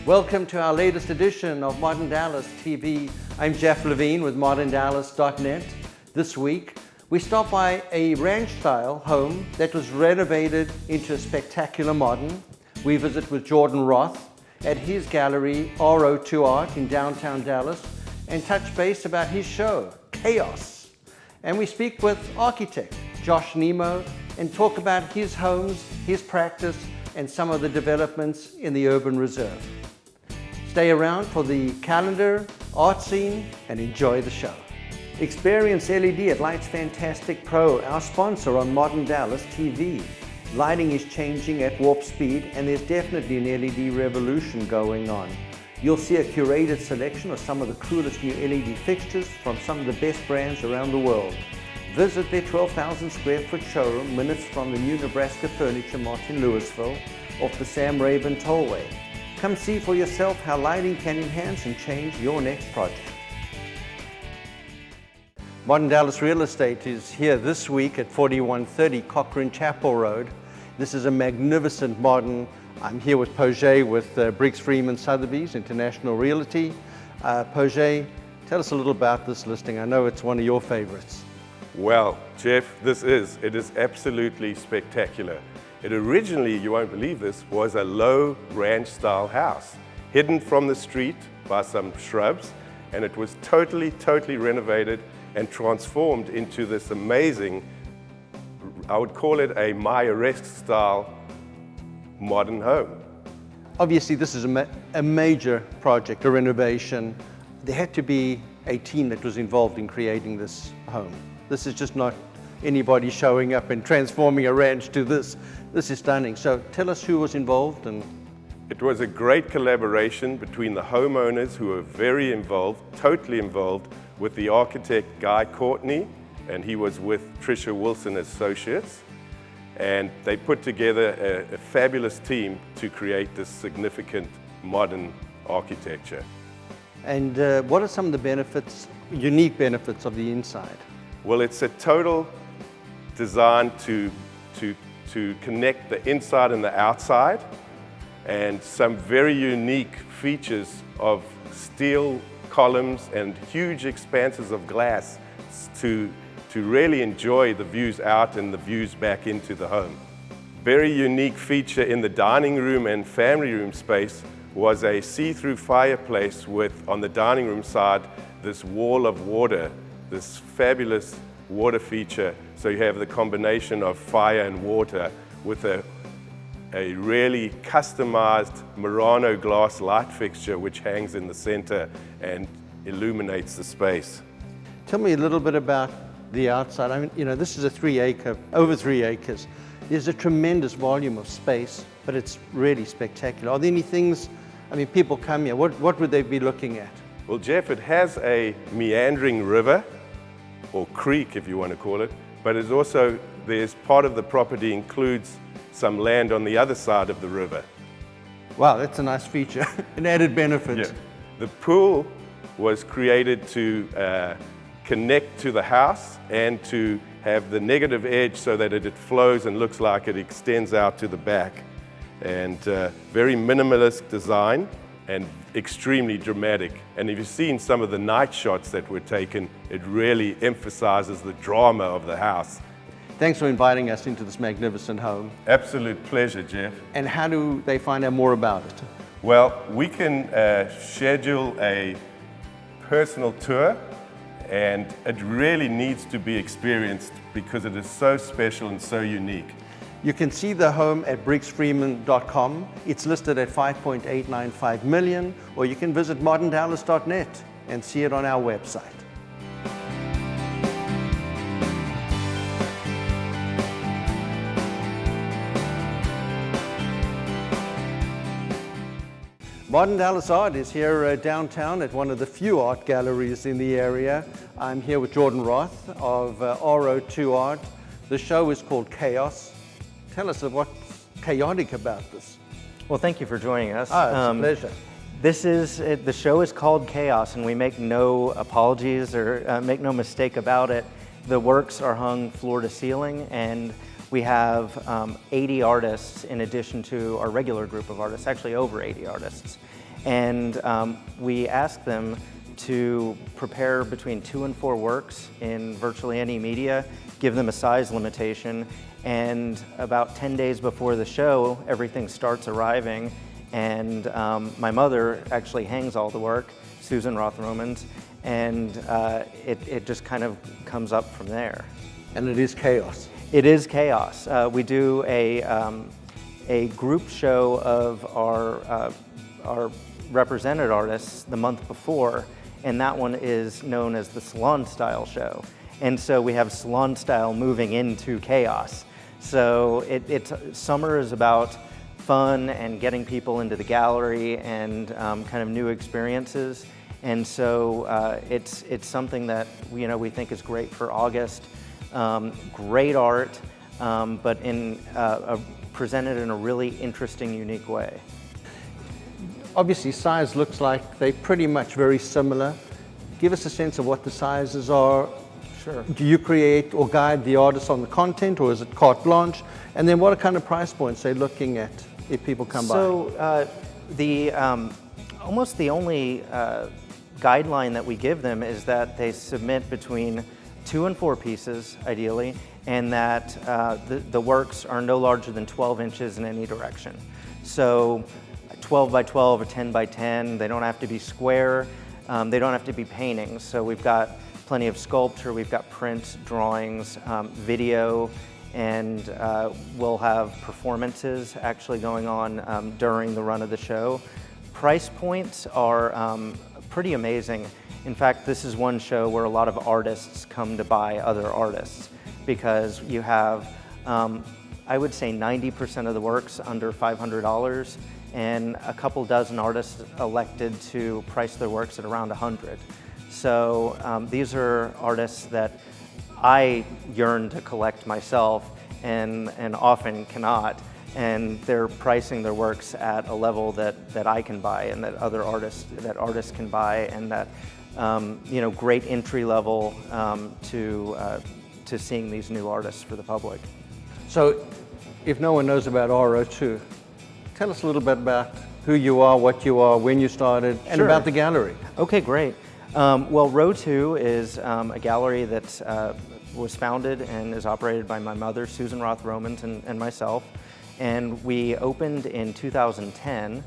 Welcome to our latest edition of Modern Dallas TV. I'm Jeff Levine with moderndallas.net. This week, we stop by a ranch-style home that was renovated into a spectacular modern. We visit with Jordan Roth at his gallery, RO2art in downtown Dallas, and touch base about his show, Chaos. And we speak with architect Josh Nimmo and talk about his homes, his practice, and some of the developments in the urban reserve. Stay around for the calendar, art scene, and enjoy the show. Experience LED at Lights Fantastic Pro, our sponsor on Modern Dallas TV. Lighting is changing at warp speed, and there's definitely an LED revolution going on. You'll see a curated selection of some of the coolest new LED fixtures from some of the best brands around the world. Visit their 12,000 square foot showroom minutes from the new Nebraska Furniture Mart in Louisville off the Sam Rayburn Tollway. Come see for yourself how lighting can enhance and change your next project. Modern Dallas Real Estate is here this week at 4130 Cochrane Chapel Road. This is a magnificent modern. I'm here with Poget with Briggs Freeman Sotheby's International Realty. Poget, tell us a little about this listing. I know it's one of your favorites. Well, Jeff, it is absolutely spectacular. It originally, you won't believe this, was a low ranch-style house, hidden from the street by some shrubs, and it was totally renovated and transformed into this amazing, I would call it a Maya-esque style modern home. Obviously, this is a major project, a renovation. There had to be a team that was involved in creating this home. This is just not anybody showing up and transforming a ranch to this. This is stunning. So tell us who was involved. It was a great collaboration between the homeowners, who were very involved, totally involved, with the architect Guy Courtney, and he was with Tricia Wilson Associates. And they put together a fabulous team to create this significant modern architecture. And what are some of the benefits, unique benefits of the inside? Well, it's a total design to connect the inside and the outside, and some very unique features of steel columns and huge expanses of glass to really enjoy the views out and the views back into the home. Very unique feature in the dining room and family room space was a see-through fireplace with, on the dining room side, this wall of water, this fabulous water feature. So you have the combination of fire and water with a really customized Murano glass light fixture which hangs in the center and illuminates the space. Tell me a little bit about the outside. I mean, you know, this is over 3 acres. There's a tremendous volume of space, but it's really spectacular. Are there any things, I mean, people come here, what would they be looking at? Well, Jeff, it has a meandering river, or creek if you want to call it, but it's also, there's part of the property includes some land on the other side of the river. Wow, that's a nice feature, an added benefit. Yeah. The pool was created to connect to the house and to have the negative edge so that it flows and looks like it extends out to the back. And very minimalist design and extremely dramatic. And if you've seen some of the night shots that were taken, it really emphasizes the drama of the house. Thanks for inviting us into this magnificent home. Absolute pleasure, Jeff. And how do they find out more about it? Well, we can schedule a personal tour, and it really needs to be experienced because it is so special and so unique. You can see the home at briggsfreeman.com. It's listed at $5.895 million, or you can visit moderndallas.net and see it on our website. Modern Dallas Art is here downtown at one of the few art galleries in the area. I'm here with Jordan Roth of RO2art. The show is called Chaos. Tell us what's chaotic about this. Well, thank you for joining us. It's a pleasure. The show is called Chaos, and we make no apologies or make no mistake about it. The works are hung floor to ceiling, and we have 80 artists in addition to our regular group of artists, actually over 80 artists. And we ask them to prepare between 2 and 4 works in virtually any media, give them a size limitation, and about 10 days before the show, everything starts arriving, and my mother actually hangs all the work, Susan Roth Romans, and it just kind of comes up from there. And it is chaos. It is chaos. We do a group show of our represented artists the month before, and that one is known as the salon style show. And so we have salon style moving into chaos. So summer is about fun and getting people into the gallery and kind of new experiences. And so it's something that we think is great for August. Great art, but presented in a really interesting, unique way. Obviously, size looks like they're pretty much very similar. Give us a sense of what the sizes are. Sure. Do you create or guide the artist on the content, or is it carte blanche? And then what kind of price points they're looking at if people come by? So almost the only guideline that we give them is that they submit between 2 and 4 pieces, ideally, and that the works are no larger than 12 inches in any direction. So 12 by 12 or 10 by 10, they don't have to be square, they don't have to be paintings. So we've got plenty of sculpture, we've got prints, drawings, video, and we'll have performances actually going on during the run of the show. Price points are pretty amazing. In fact, this is one show where a lot of artists come to buy other artists, because you have, I would say 90% of the works under $500, and a couple dozen artists elected to price their works at around $100. So these are artists that I yearn to collect myself and often cannot, and they're pricing their works at a level that I can buy and that other artists can buy, and that great entry level to seeing these new artists for the public. So if no one knows about RO2, tell us a little bit about who you are, what you are, when you started, and Sure. about the gallery. Okay, great. Well, RO2 is a gallery that was founded and is operated by my mother, Susan Roth Romans, and myself. And we opened in 2010,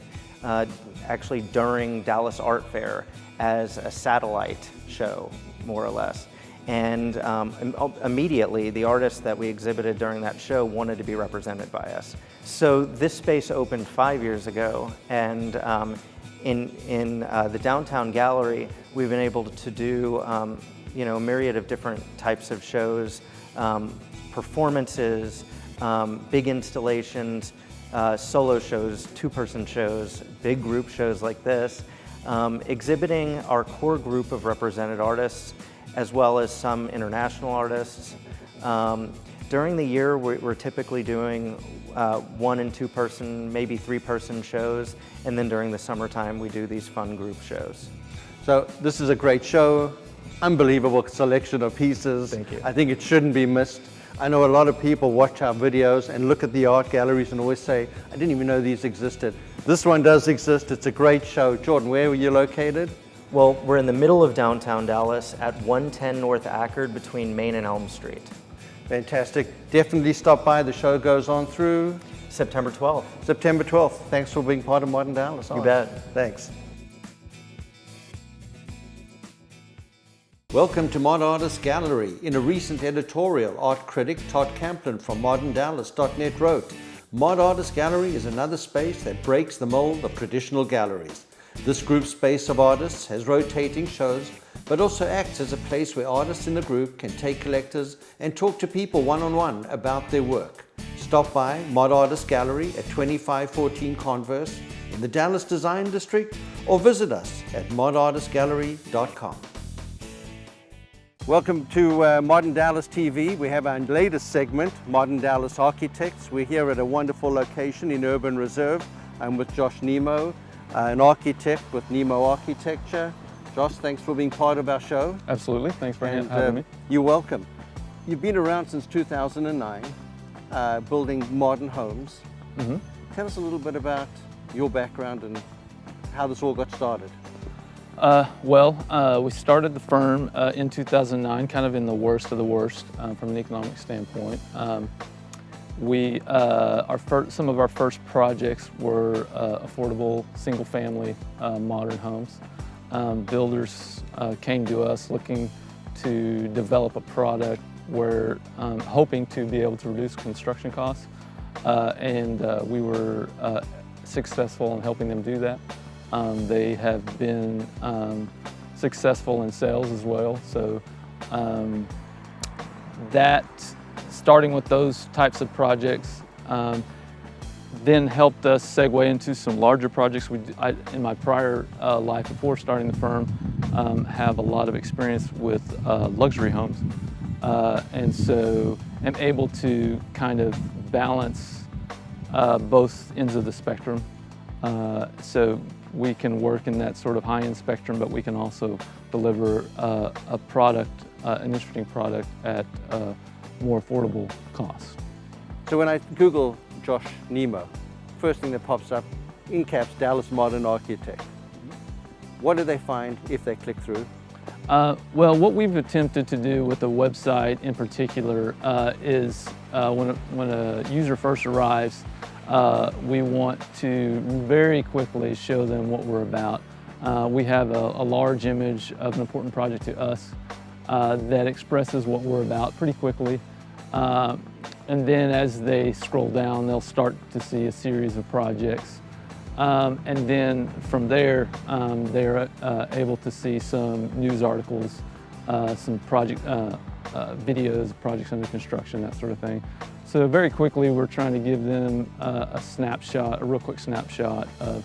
actually during Dallas Art Fair, as a satellite show, more or less. And immediately, the artists that we exhibited during that show wanted to be represented by us. So this space opened 5 years ago, and in the downtown gallery, we've been able to do a myriad of different types of shows, performances, big installations, solo shows, 2-person shows, big group shows like this, exhibiting our core group of represented artists, as well as some international artists. During the year, we're typically doing 1- and 2-person, maybe 3-person shows, and then during the summertime, we do these fun group shows. So this is a great show, unbelievable selection of pieces. Thank you. I think it shouldn't be missed. I know a lot of people watch our videos and look at the art galleries and always say, I didn't even know these existed. This one does exist, it's a great show. Jordan, where were you located? Well, we're in the middle of downtown Dallas at 110 North Ackerd between Main and Elm Street. Fantastic. Definitely stop by. The show goes on through September 12th. September 12th. Thanks for being part of Modern Dallas. You bet. Thanks. Welcome to Mod Artist Gallery. In a recent editorial, art critic Todd Camplin from moderndallas.net wrote, Mod Artist Gallery is another space that breaks the mold of traditional galleries. This group space of artists has rotating shows, but also acts as a place where artists in the group can take collectors and talk to people one-on-one about their work. Stop by Mod Artist Gallery at 2514 Converse in the Dallas Design District, or visit us at modartistgallery.com. Welcome to Modern Dallas TV. We have our latest segment, Modern Dallas Architects. We're here at a wonderful location in Urban Reserve. I'm with Josh Nimmo, an architect with Nimmo Architecture. Josh, thanks for being part of our show. Absolutely, thanks for having me. You're welcome. You've been around since 2009, building modern homes. Tell us a little bit about your background and how this all got started? We started the firm in 2009, kind of in the worst of the worst from an economic standpoint. Some of our first projects were affordable single-family modern homes. Builders came to us looking to develop a product where hoping to be able to reduce construction costs, and we were successful in helping them do that. They have been successful in sales as well, so that starting with those types of projects then helped us segue into some larger projects. In my prior life before starting the firm, have a lot of experience with luxury homes, and so am able to kind of balance both ends of the spectrum. So we can work in that sort of high-end spectrum, but we can also deliver a product, an interesting product at more affordable costs. So when I Google Josh Nimmo, first thing that pops up, in caps, Dallas Modern Architect. What do they find if they click through? Well, what we've attempted to do with the website in particular is when a user first arrives, we want to very quickly show them what we're about. We have a large image of an important project to us that expresses what we're about pretty quickly. And then as they scroll down, they'll start to see a series of projects. And then from there, they're able to see some news articles, some project videos, projects under construction, that sort of thing. So very quickly, we're trying to give them a snapshot, a real quick snapshot of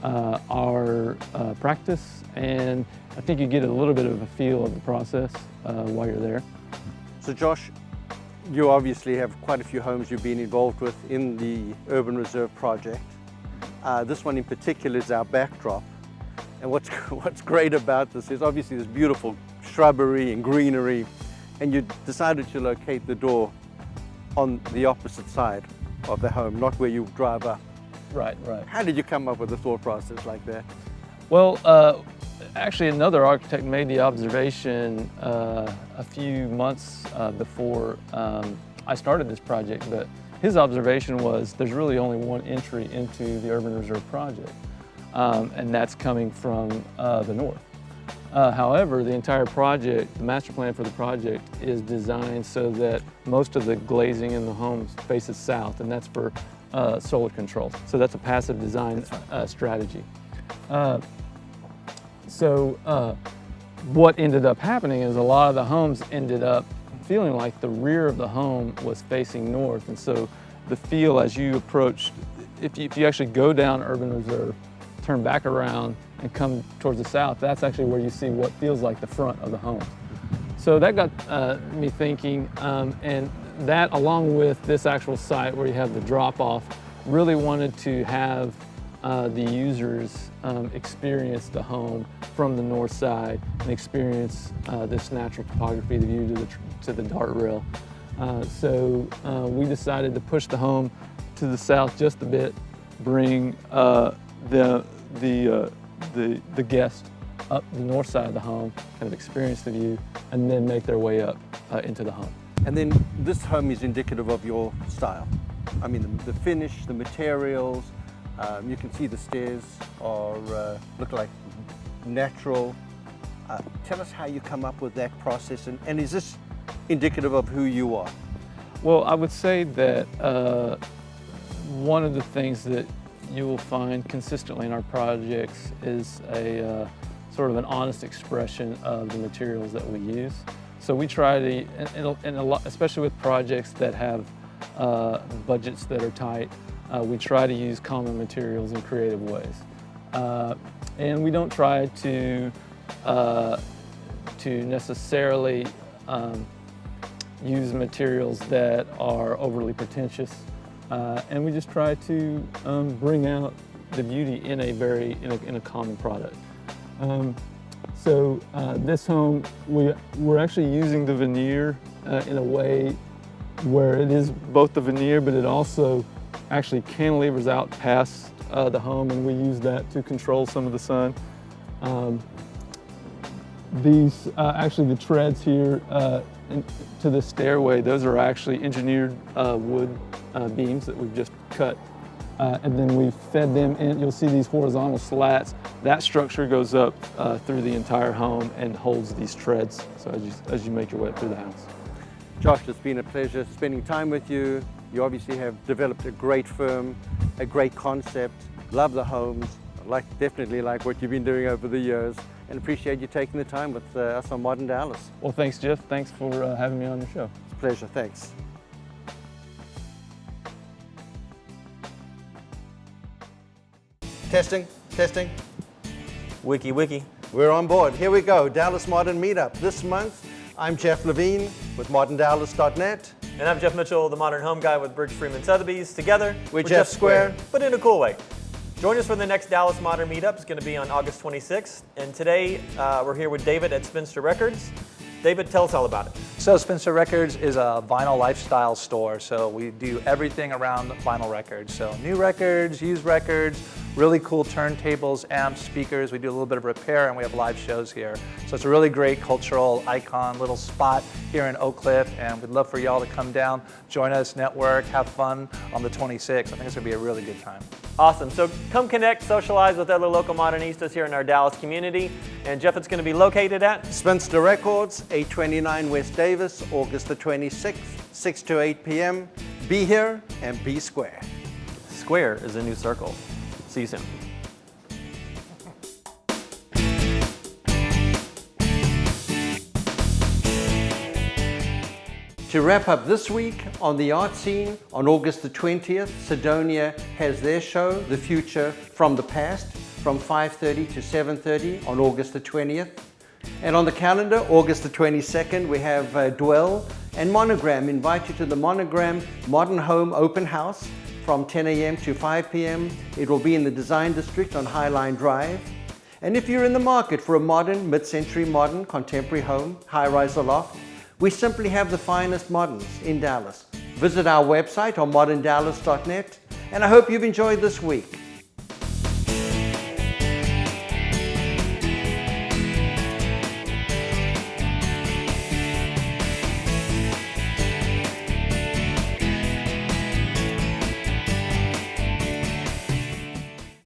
our practice, and I think you get a little bit of a feel of the process while you're there. So Josh, you obviously have quite a few homes you've been involved with in the Urban Reserve project. This one in particular is our backdrop. And what's great about this is obviously this beautiful shrubbery and greenery, and you decided to locate the door on the opposite side of the home, not where you drive up. Right, right. How did you come up with a thought process like that? Well, actually another architect made the observation a few months before I started this project, but his observation was there's really only one entry into the Urban Reserve project, and that's coming from the north. However, the entire project, the master plan for the project, is designed so that most of the glazing in the homes faces south, and that's for solar control. So that's a passive design strategy. What ended up happening is a lot of the homes ended up feeling like the rear of the home was facing north, and so the feel as you approach, if you actually go down Urban Reserve, turn back around and come towards the south, that's actually where you see what feels like the front of the home. So that got me thinking, and that along with this actual site where you have the drop-off, really wanted to have the users experience the home from the north side and experience this natural topography, the view to the dart rail. So we decided to push the home to the south just a bit, bring the guest up the north side of the home, kind of experience the view, and then make their way up into the home. And then this home is indicative of your style. I mean, the finish, the materials, you can see the stairs are look like natural. Tell us how you come up with that process, and is this indicative of who you are? Well, I would say that one of the things that you will find consistently in our projects is a sort of an honest expression of the materials that we use. So we try to, and a lot, especially with projects that have budgets that are tight, we try to use common materials in creative ways. And we don't try to necessarily use materials that are overly pretentious. And we just try to bring out the beauty in a common product. This home, we're actually using the veneer in a way where it is both the veneer, but it also actually cantilevers out past the home, and we use that to control some of the sun. These, actually the treads here to the stairway, those are actually engineered wood beams that we've just cut. And then we fed them in. You'll see these horizontal slats. That structure goes up through the entire home and holds these treads, so as you make your way up through the house. Josh, it's been a pleasure spending time with you. You obviously have developed a great firm, a great concept, love the homes, definitely like what you've been doing over the years, and appreciate you taking the time with us on Modern Dallas. Well, thanks, Jeff. Thanks for having me on your show. It's a pleasure, thanks. Testing, testing. Wiki, wiki. We're on board. Here we go, Dallas Modern Meetup. This month, I'm Jeff Levine with moderndallas.net. And I'm Jeff Mitchell, the Modern Home Guy with Bridge Freeman Sotheby's. Together, we're Jeff Square, but in a cool way. Join us for the next Dallas Modern Meetup. It's going to be on August 26th. And today, we're here with David at Spinster Records. David, tell us all about it. So Spinster Records is a vinyl lifestyle store. So we do everything around vinyl records. So new records, used records, really cool turntables, amps, speakers. We do a little bit of repair, and we have live shows here. So it's a really great cultural icon, little spot here in Oak Cliff, and we'd love for y'all to come down, join us, network, have fun on the 26th. I think it's gonna be a really good time. Awesome, so come connect, socialize with other local Modernistas here in our Dallas community. And Jeff, it's gonna be located at? Spinster Records, 829 West Davis, August the 26th, 6 to 8 p.m. Be here and be square. Square is a new circle. See you soon. To wrap up this week on the art scene, on August the 20th, Sidonia has their show, The Future from the Past, from 5:30 to 7:30 on August the 20th. And on the calendar, August the 22nd, we have Dwell and Monogram invite you to the Monogram Modern Home Open House from 10 a.m. to 5 p.m. It will be in the Design District on Highline Drive. And if you're in the market for a modern, mid-century modern, contemporary home, high-rise or loft, we simply have the finest moderns in Dallas. Visit our website on moderndallas.net, and I hope you've enjoyed this week.